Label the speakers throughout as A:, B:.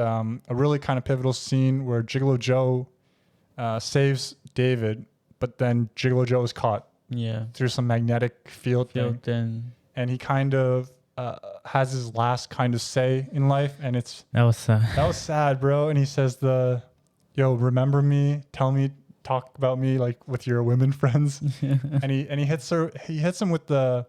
A: a really kind of pivotal scene where Gigolo Joe saves David, but then Gigolo Joe is caught through some magnetic field thing. And he kind of has his last kind of say in life, and
B: that was sad.
A: That was sad, bro. And he says yo, remember me, talk about me like with your women friends. and he hits him with the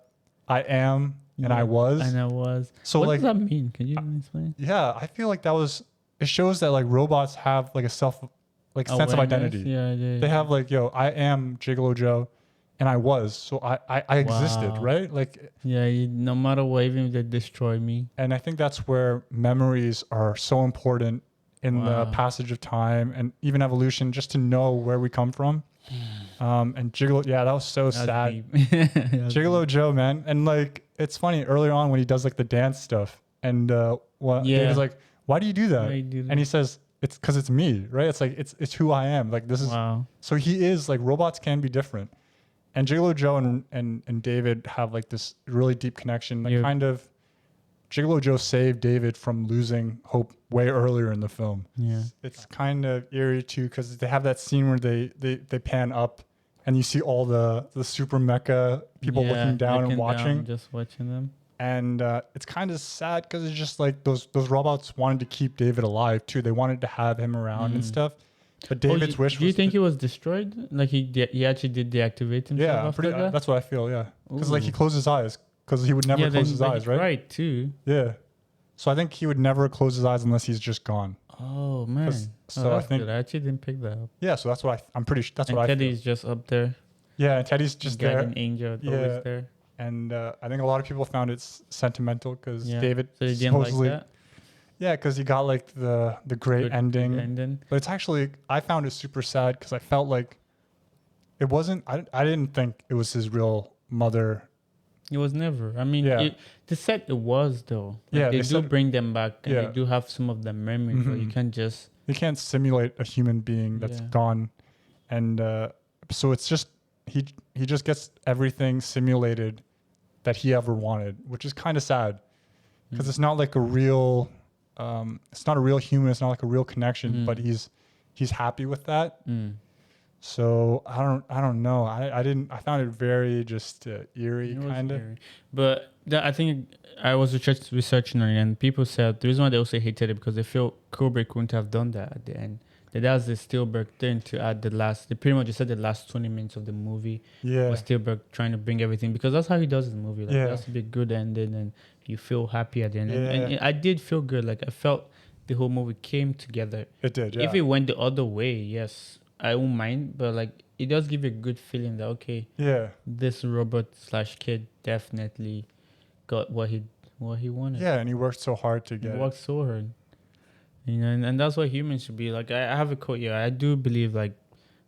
A: I am and I was.
B: And I was.
A: So
B: what
A: like,
B: does that mean? Can you explain?
A: Yeah, I feel like it shows that like robots have like a sense of identity.
B: Yeah,
A: they have like, yo, I am Gigolo Joe and I was, so I existed, right? Like,
B: yeah, no matter what, even if they destroy me.
A: And I think that's where memories are so important in the passage of time and even evolution, just to know where we come from. And Gigolo, that was so sad. Gigolo Joe, man. And like, it's funny earlier on when he does like the dance stuff, and David's like, why do you do that? And he says, it's because it's me, right? It's like, it's who I am. Like, this is, so he is like, robots can be different. And Gigolo Joe and David have like this really deep connection. Like kind of, Gigolo Joe saved David from losing hope way earlier in the film.
B: Yeah,
A: it's kind of eerie too, because they have that scene where they pan up and you see all the super mecha people looking down and watching,
B: just watching them.
A: And it's kind of sad because it's just like those robots wanted to keep David alive too. They wanted to have him around and stuff. But David's wish was...
B: Do you think he was destroyed? Like he actually did deactivate himself?
A: Yeah,
B: after that?
A: That's what I feel, yeah. Because like he closed his eyes. Because he would never close his eyes, right?
B: Right, too.
A: Yeah. So I think he would never close his eyes unless he's just gone.
B: Oh, man.
A: So I think...
B: Good. I actually didn't pick that up.
A: Yeah, so that's what I'm pretty sure. That's what I feel.
B: Teddy's just up there.
A: Yeah, and Teddy's just there.
B: Guardian angel always there.
A: And I think a lot of people found it sentimental because David...
B: So you didn't like that?
A: Yeah, because he got like the great ending. But it's actually, I found it super sad because I felt like it wasn't, I didn't think it was his real mother.
B: It was never. I mean, they said it was though. Like they do bring them back and they do have some of the memories, but you can't just...
A: You can't simulate a human being that's gone. And so it's just, he just gets everything simulated that he ever wanted, which is kind of sad because it's not like a real... it's not a real human. It's not like a real connection, but he's happy with that. So I don't know. I found it very just eerie kind of.
B: But I think I was researching on it, and people said the reason why they also hated it because they feel Kubrick wouldn't have done that at the end. That was the Spielberg thing to add they pretty much just said the last 20 minutes of the movie was Spielberg trying to bring everything, because that's how he does his movie. Like, it has to be a good ending and you feel happy at the end. And I did feel good. Like, I felt the whole movie came together.
A: It did, yeah.
B: If it went the other way, yes, I won't mind. But, like, it does give you a good feeling that, okay, this robot/kid definitely got what he wanted.
A: Yeah, and he worked so hard to get it.
B: He worked so hard. You know, and that's what humans should be. Like, I have a quote here. I do believe, what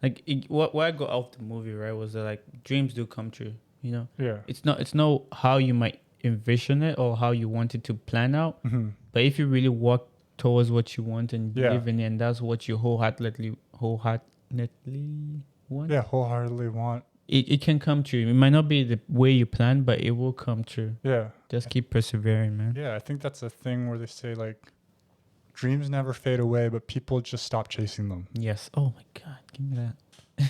B: I got out the movie, right, was that, like, dreams do come true, you know?
A: Yeah.
B: It's not how you might envision it or how you want it to plan out. But if you really work towards what you want and believe in it, and that's what you wholeheartedly want.
A: Yeah, wholeheartedly want.
B: It can come true. It might not be the way you plan, but it will come true.
A: Yeah.
B: Just keep persevering, man.
A: Yeah, I think that's a thing where they say, like, dreams never fade away, but people just stop chasing them.
B: Yes. Oh my God, give me that.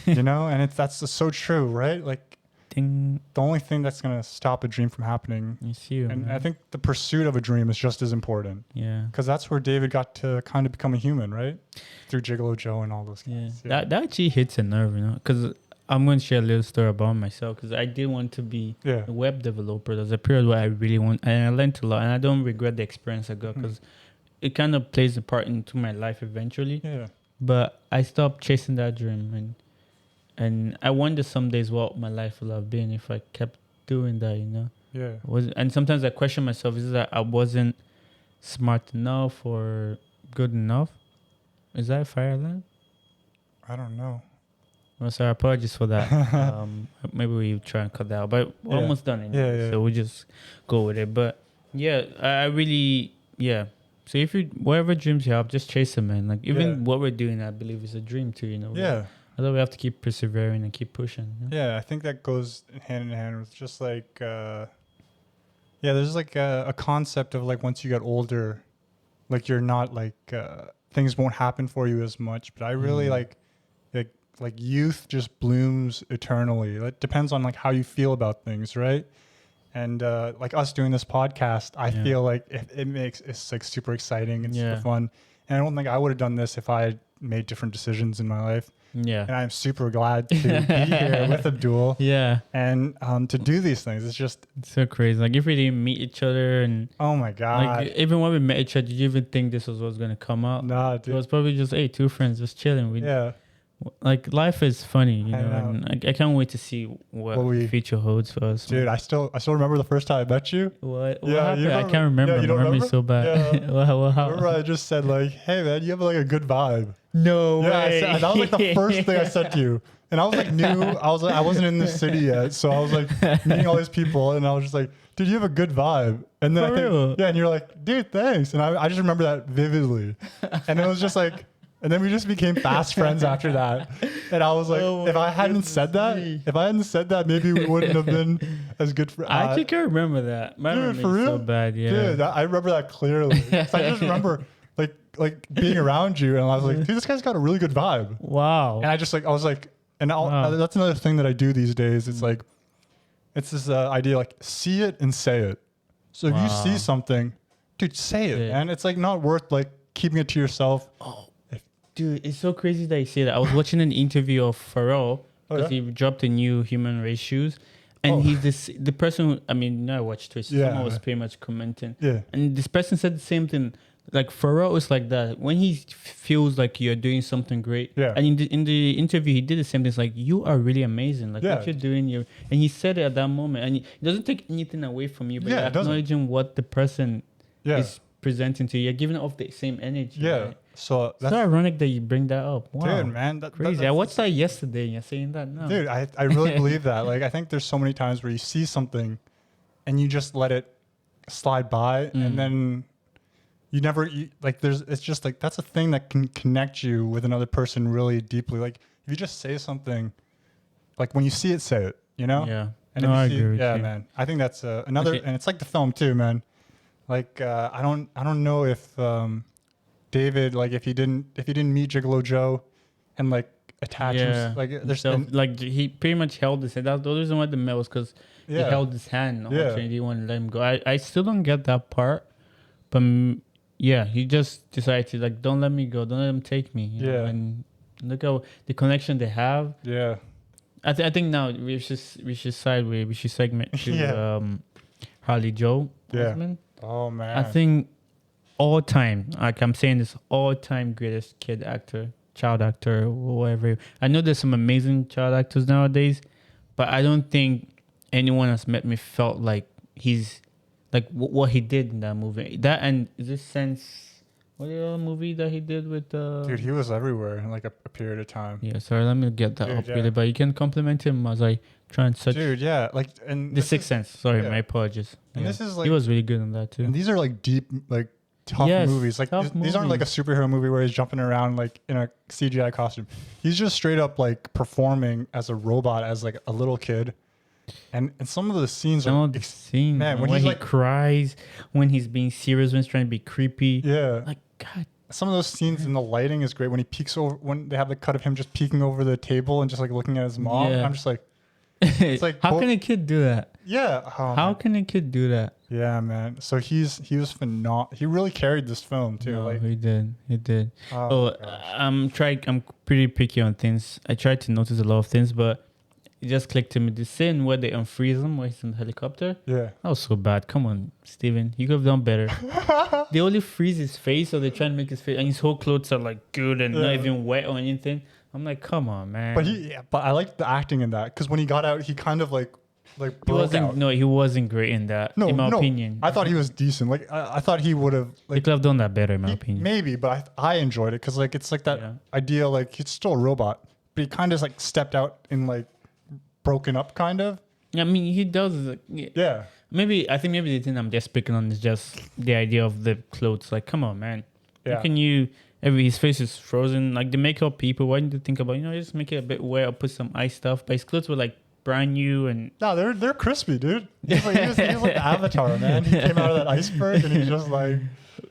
A: You know, and that's just so true, right? Like,
B: Ding.
A: The only thing that's gonna stop a dream from happening,
B: it's you.
A: And
B: man.
A: I think the pursuit of a dream is just as important.
B: Yeah.
A: Because that's where David got to kind of become a human, right? Through Gigolo Joe and all those guys.
B: Yeah. That actually hits a nerve, you know, because I'm going to share a little story about myself, because I did want to be a web developer. There's a period where I really and I learned a lot, and I don't regret the experience I got, because it kind of plays a part into my life eventually. Yeah. But I stopped chasing that dream, and I wonder some days what my life would have been if I kept doing that, you know? Yeah. And sometimes I question myself, is that I wasn't smart enough or good enough? Is that a fire alarm?
A: I don't know.
B: Well, sorry, apologies for that. Maybe we try and cut that out, but we're almost done anyway, so we'll just go with it. But yeah, I really, So if whatever dreams you have, just chase them, man. Like, even what we're doing, I believe, is a dream too, you know?
A: Yeah.
B: I thought we have to keep persevering and keep pushing. You know?
A: Yeah, I think that goes hand in hand with just like, there's like a concept of like once you get older, like you're not like things won't happen for you as much. But I really like youth just blooms eternally. It depends on like how you feel about things, right? And like us doing this podcast, I feel like it's like super exciting and super fun. And I don't think I would have done this if I had made different decisions in my life. Yeah. And I'm super glad to be here with Abdul. Yeah. And to do these things. It's
B: so crazy. Like if we didn't meet each other and
A: oh my God.
B: Like even when we met each other, did you even think this was what's gonna come out?
A: Nah, dude.
B: It was probably just two friends just chilling. Like life is funny, you know, and I can't wait to see what the future holds for us.
A: Dude, I still remember the first time I met you.
B: What happened? I can't remember. My memory's so bad.
A: Yeah. what remember I just said like, hey man, you have like a good vibe.
B: No way.
A: That was like the first thing I said to you. And I was like new. I wasn't in the city yet. So I was like meeting all these people and I was just like, dude, you have a good vibe. And then and you're like, dude, thanks. And I just remember that vividly. And it was just like, and then we just became fast friends after that. And I was like, if I hadn't said that, maybe we wouldn't have been as good friends.
B: I actually can't remember that. My memory is so bad, yeah.
A: Dude, I remember that clearly. So I just remember like being around you and I was like, dude, this guy's got a really good vibe.
B: Wow.
A: And that's another thing that I do these days. It's like, it's this idea like see it and say it. So if you see something, dude, say it, man. It's like not worth like keeping it to yourself.
B: Dude, it's so crazy that you say that. I was watching an interview of Pharrell because he dropped a new human race shoes. And he's the person who, I watched Twitch. Someone was pretty much commenting. Yeah. And this person said the same thing. Like Pharrell is like that. When he feels like you're doing something great. Yeah. And in the interview, he did the same thing. It's like, you are really amazing. Like what you're doing. And he said it at that moment. And it doesn't take anything away from you. But you're acknowledging what the person is presenting to you. You're giving off the same energy. Yeah. Right?
A: So
B: that's so ironic that you bring that up. Wow.
A: Dude, man.
B: Crazy. I watched that yesterday and you're saying that now.
A: Dude, I really believe that. Like, I think there's so many times where you see something and you just let it slide by and then it's just like, that's a thing that can connect you with another person really deeply. Like, if you just say something, like when you see it, say it, you know?
B: Yeah.
A: And
B: I agree with you.
A: Man. I think that's another, and it's like the film too, man. Like, I don't know if, David, like if he didn't meet Gigolo Joe and like attach him, like
B: like he pretty much held his hand. That's the reason why the medal was because he held his hand. He didn't want to let him go. I still don't get that part, but he just decided to like, don't let me go, don't let him take me. You know? And look how the connection they have. Yeah, I think now we should segment to Harley Joe Osment.
A: Oh man,
B: I think. All time, like I'm saying this, all time greatest child actor, whatever. I know there's some amazing child actors nowadays, but I don't think anyone that's met me felt like he's like what he did in that movie. That and this sense, what the other movie that he did with
A: dude, he was everywhere in like a period of time.
B: Yeah, sorry, let me get that up really, but you can compliment him as I try and search.
A: Dude, yeah, like and
B: The Sixth Sense. Sorry, my apologies.
A: And this is like
B: he was really good in that too.
A: And these are like deep, like tough movies. Like these aren't like a superhero movie where he's jumping around like in a CGI costume. He's just straight up like performing as a robot, as like a little kid. And some of the scenes
B: man, when he like cries, when he's being serious, when he's trying to be creepy.
A: Yeah.
B: Like God.
A: Some of those scenes in the lighting is great when he peeks over, when they have the cut of him just peeking over the table and just like looking at his mom. Yeah. I'm just like,
B: it's like how can a kid do that?
A: Yeah.
B: How can a kid do that?
A: Yeah, man. So he was phenomenal. He really carried this film too.
B: No, he did. I'm pretty picky on things. I tried to notice a lot of things, but it just clicked to me. The scene where they unfreeze him, where he's in the helicopter. Yeah. That was so bad. Come on, Steven. You could have done better. They only freeze his face, or they try and make his face, and his whole clothes are like good and not even wet or anything. I'm like, come on, man.
A: But I liked the acting in that, because when he got out, he kind of like broke out.
B: No, he wasn't great in that. In my opinion,
A: I thought he was decent. Like I thought he would have. Like,
B: he could have done that better, in my opinion.
A: Maybe, but I enjoyed it because like it's like that idea. Like he's still a robot, but he kind of like stepped out and like broken up, kind of.
B: I mean, he does. Yeah. I think maybe the thing I'm just picking on is just the idea of the clothes. Like, come on, man. Yeah. How can you? His face is frozen. Like the makeup people, why didn't you think about just make it a bit wet or put some ice stuff? But his clothes were like brand new and
A: no, they're crispy, dude. He was like the Avatar, man. He came out of that iceberg and he's just like,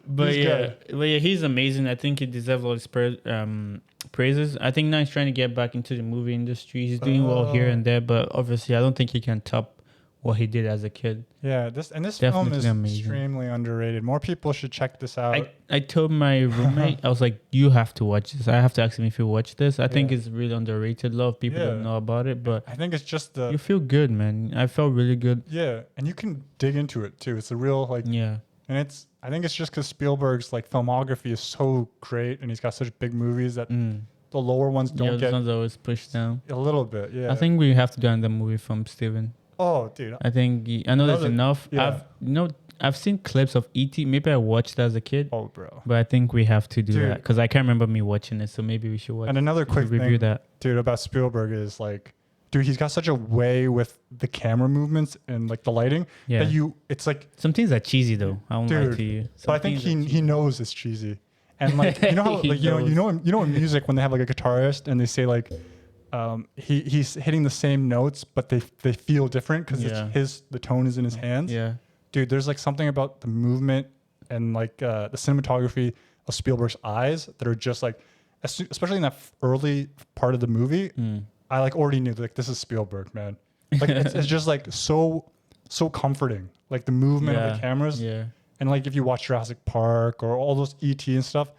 B: but yeah, he's amazing. I think he deserves all his praises. I think now he's trying to get back into the movie industry. He's doing well here and there, but obviously I don't think he can top what he did as a kid.
A: Yeah, this film is extremely underrated. More people should check this out.
B: I told my roommate, I was like, you have to watch this. I have to ask him if you watch this. I think it's really underrated. A lot of people don't know about it, but
A: I think it's just
B: you feel good, man. I felt really good.
A: Yeah, and you can dig into it too. It's a real and I think it's just because Spielberg's like filmography is so great, and he's got such big movies that the lower ones don't get.
B: Those ones always pushed down
A: a little bit. Yeah,
B: I think we have to do another movie from Steven.
A: Oh, dude.
B: I think I know that's enough. Yeah. I've seen clips of E.T. Maybe I watched that as a kid.
A: Oh, bro.
B: But I think we have to do that because I can't remember me watching it. So maybe we should watch.
A: And another quick review dude, about Spielberg is like, dude, he's got such a way with the camera movements and like the lighting that it's like
B: some things are cheesy though. I won't lie to you.
A: But I think he knows it's cheesy. And like you know how like you know in music when they have like a guitarist and they say like. He's hitting the same notes, but they feel different because the tone is in his hands.
B: Yeah,
A: dude, there's like something about the movement and like the cinematography of Spielberg's eyes that are just like, especially in that early part of the movie. I like already knew like this is Spielberg, man. Like it's just like so comforting, like the movement of the cameras.
B: Yeah,
A: and like if you watch Jurassic Park or all those E.T. and stuff,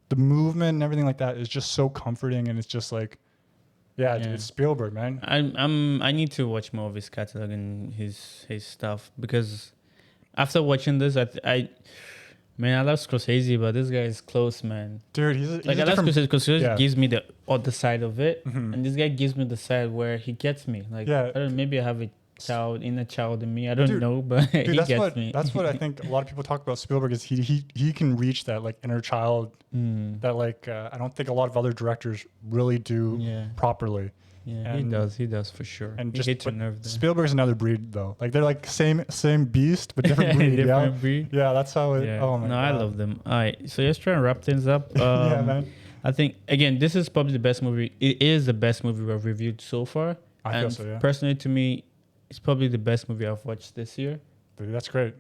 A: the movement and everything like that is just so comforting, and it's just like. Yeah, dude, it's Spielberg, man.
B: I need to watch more of his catalog and his stuff because after watching this, I love Scorsese, but this guy is close, man.
A: Dude, he's
B: I love Scorsese because Scorsese gives me the other side of it, and this guy gives me the side where he gets me. Like, I don't know, maybe I have a inner child in me. I don't know, but he gets me.
A: That's what I think. A lot of people talk about Spielberg is he can reach that like inner child that like I don't think a lot of other directors really do properly.
B: Yeah, he does for sure.
A: And just Spielberg's another breed though. Like they're like same beast but different breed.
B: Different breed.
A: Yeah, that's how it.
B: Yeah.
A: Oh my God.
B: I love them. All right, so let's try and wrap things up.
A: Yeah, man.
B: I think again, this is probably the best movie. It is the best movie we've reviewed so far.
A: I feel so. Yeah.
B: Personally, to me. It's probably the best movie I've watched this year.
A: Dude, that's great.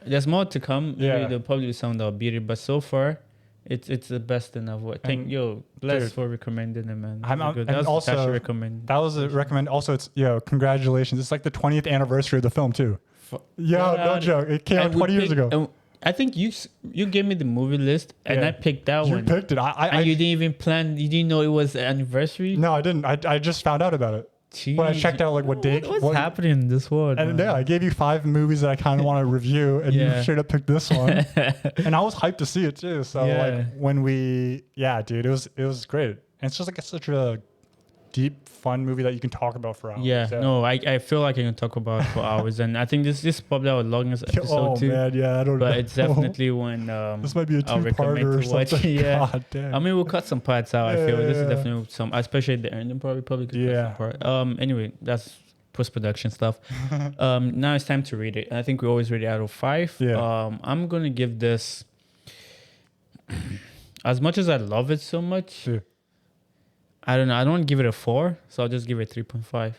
B: There's more to come. Maybe there'll probably be some that'll beat it, but so far, it's the best thing I've watched. Bless for recommending it, man. That was a recommend.
A: Also, it's congratulations. It's like the 20th anniversary of the film too. No joke. It came out 20 years ago.
B: I think you gave me the movie list and I picked that one.
A: You picked it.
B: And you didn't even plan. You didn't know it was the anniversary.
A: No, I didn't. I just found out about it.
B: Jeez.
A: When I checked out like what date.
B: What's happening in this world?
A: And I gave you 5 movies that I kind of want to review, and you straight up picked this one. And I was hyped to see it too. So like when dude, it was great. And it's just like such a deep, fun movie that you can talk about for hours.
B: I feel like I can talk about it for hours, and I think this is probably our longest episode too.
A: Man, I don't know.
B: But it's definitely when
A: this might be a 2-parter or something.
B: God damn. I mean, we'll cut some parts out. I feel this is definitely some, especially at the end, probably could cut some part. Anyway, that's post-production stuff. Now it's time to rate it. I think we always rate it out of 5. I'm gonna give this. As much as I love it so much. I don't know. I don't want to give it a 4, so I'll just give it 3.5.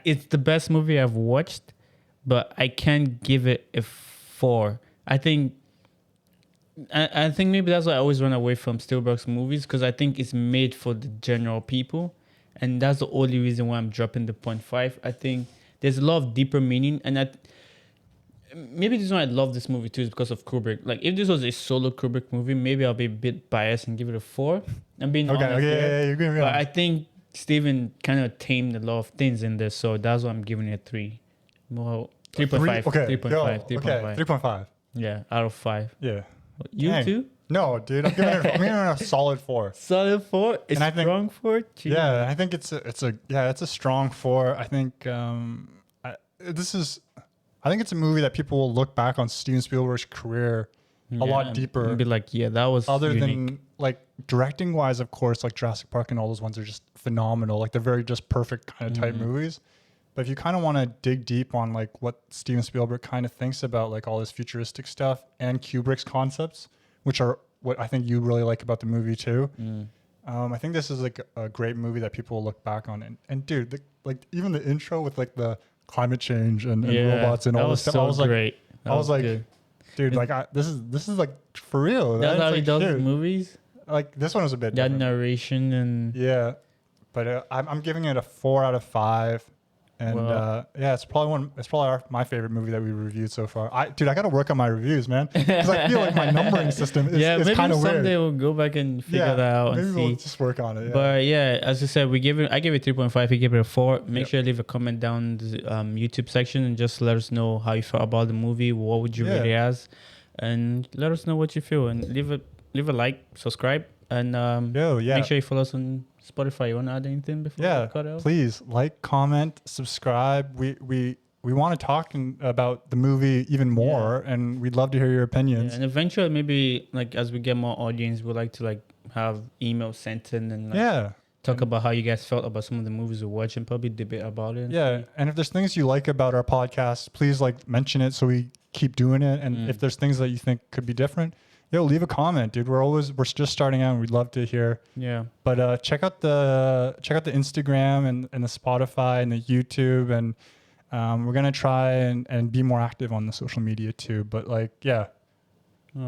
B: It's the best movie I've watched, but I can't give it a 4. I think maybe that's why I always run away from Spielberg's movies, because I think it's made for the general people, and that's the only reason why I'm dropping the 0.5. I think there's a lot of deeper meaning, and maybe the reason why I love this movie too is because of Kubrick. Like, if this was a solo Kubrick movie, maybe I'll be a bit biased and give it a 4. I'm being honest.
A: You're good.
B: But I think Steven kind of tamed a lot of things in this, so that's why I'm giving it a 3. Well, 3.5.
A: 3.5.
B: Yeah, out of 5.
A: Yeah.
B: You too?
A: No, dude. I'm giving it a solid 4.
B: Solid 4? It's strong 4? Jeez.
A: Yeah, I think it's a strong 4. I think I think it's a movie that people will look back on Steven Spielberg's career a lot deeper.
B: And be like, that was
A: other
B: unique.
A: than like directing wise, of course, like Jurassic Park and all those ones are just phenomenal. Like they're very just perfect kind of type movies. But if you kind of want to dig deep on like what Steven Spielberg kind of thinks about like all this futuristic stuff and Kubrick's concepts, which are what I think you really like about the movie too. I think this is like a great movie that people will look back on. And dude, like even the intro with like the climate change and robots and all this stuff.
B: So
A: I was like,
B: great.
A: I was like, good. Dude, like this is like for real.
B: That's how he
A: like,
B: does movies.
A: Like this one was a bit
B: that
A: different.
B: Narration and
A: but I'm giving it a 4 out of 5. And it's probably my favorite movie that we reviewed so far. I gotta work on my reviews, man, because I feel like my numbering system is kind of weird.
B: Maybe someday we'll go back and figure that out and see. We'll
A: just work on it. Yeah.
B: But as I said, I gave it 3.5. He gave it a 4. Make sure you leave a comment down the YouTube section and just let us know how you felt about the movie. What would you rate it as? And let us know what you feel. And leave a like, subscribe, and make sure you follow us on Spotify. You want to add anything before we cut out?
A: Please like, comment, subscribe. We want to talk about the movie even more, and we'd love to hear your opinions.
B: And eventually, maybe like as we get more audience, we'd like to like have emails sent in and talk about how you guys felt about some of the movies we watched and probably debate about it.
A: And if there's things you like about our podcast, please like mention it so we keep doing it. And if there's things that you think could be different, leave a comment, dude. We're just starting out and we'd love to hear.
B: Yeah.
A: But check out the Instagram and the Spotify and the YouTube, and we're gonna try and be more active on the social media too. But I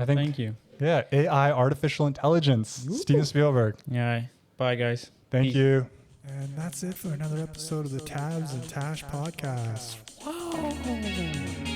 A: think
B: thank you.
A: Yeah, AI Artificial Intelligence. Steven Spielberg.
B: Yeah. Bye guys.
A: Thank you.
C: And that's it for another episode of the Tabs and Tash podcast. Wow.